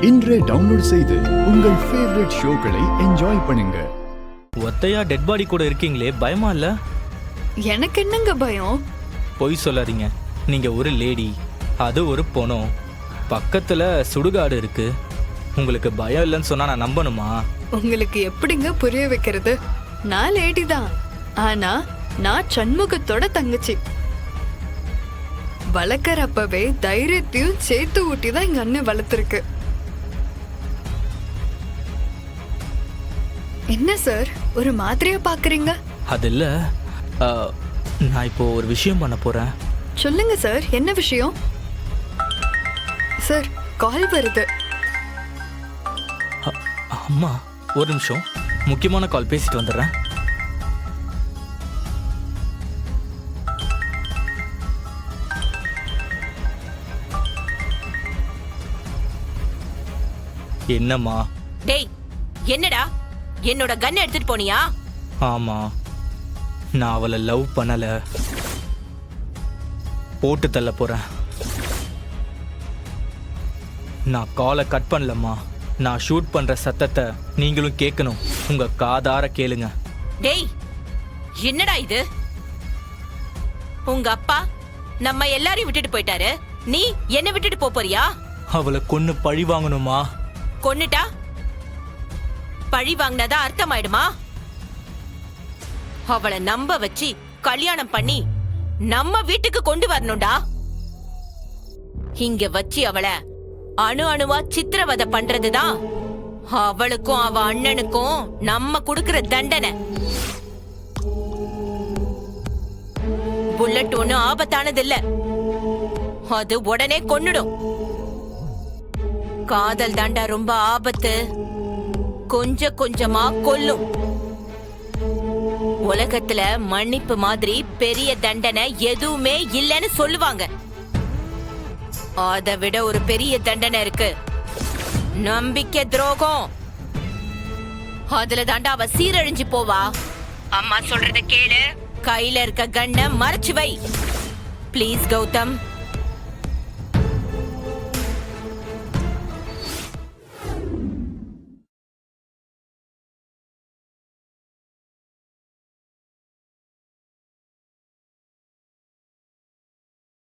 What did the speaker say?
இன்றே டவுன்லோட் செய்து உங்கள் ஃபேவரட் ஷோக்களை என்ஜாய் பண்ணுங்க. ஒத்தையா டெட் பாடி கூட இருக்கீங்களே, பயமா இல்ல? எனக்கு என்னங்க பயம்? பொய் சொல்லாதீங்க. நீங்க ஒரு லேடி, அது ஒரு பொணம், பக்கத்துல சுடுகாடு இருக்கு. உங்களுக்கு பயம் இல்லைன்னு சொன்னா நான் நம்பணுமா? உங்களுக்கு எப்படிங்க புரிய வைக்கிறது? நான் லேடி தான், ஆனா நான் சண்முகத்தோட தங்கச்சி. வளர்க்கறப்பவே தைரியத்தையும் சேர்த்து ஊட்டி தான் எங்க அண்ணன் வளர்த்துருக்கு. என்ன சார் ஒரு மாதிரியா பாக்குறீங்க? அது இல்ல, நான் இப்போ ஒரு விஷயம் பண்ண போறேன். சொல்லுங்க சார், என்ன விஷயம்? சார் கால் வருது. அம்மா ஒரு நிமிஷம், முக்கியமான கால், பேசிட்டு வந்துடுறேன். என்னம்மா? டேய், என்னடா என்னோட கன் எடுத்துட்டு போனியா? ஆமா, நான் அவளை லவ் பண்ணல, போட்டு தள்ள போறேன். நான் காலை கட் பண்ணலம்மா. நான் ஷூட் பண்ற சத்தத்தை நீங்களும் கேட்கணும். உங்க காதார கேளுங்க. டேய், என்னடா இது? உங்க அப்பா நம்ம எல்லாரையும் விட்டுட்டு போயிட்டாரு, நீ என்ன விட்டுட்டு போறியா? அவளை கொன்னு பழி வாங்கணுமா? கொன்னுட்டா பழி வாங்கினதா அர்த்தமாயிடுமா? அவளை நம்ப வச்சு கல்யாணம் பண்ணி நம்ம வீட்டுக்கு கொண்டு வரணும்டா. இங்க வச்சு அவளை அணு அணுவா சித்திரவதை பண்றதுதான் அவளுக்கும் அவ அண்ணனுக்கும் நம்ம கொடுக்கிற தண்டனை. புல்லட் ஒண்ணு ஆபத்தானது இல்ல, அது உடனே கொன்னுடும். காதல் தாண்டா ரொம்ப ஆபத்து, கொஞ்சம் கொஞ்சமா கொல்லும். உலகத்துல மன்னிப்பு மாதிரி பெரிய தண்டனை எதுவுமே இல்லைன்னு சொல்லுவாங்க. அதை விட ஒரு பெரிய தண்டனை இருக்கு, நம்பிக்கை துரோகம். அதுல தாண்டா அவ சீரழிஞ்சு போவா. அம்மா சொல்றத கேளு, கையில இருக்க கண்ணை மறைச்சு வை. ப்ளீஸ் கௌதம்.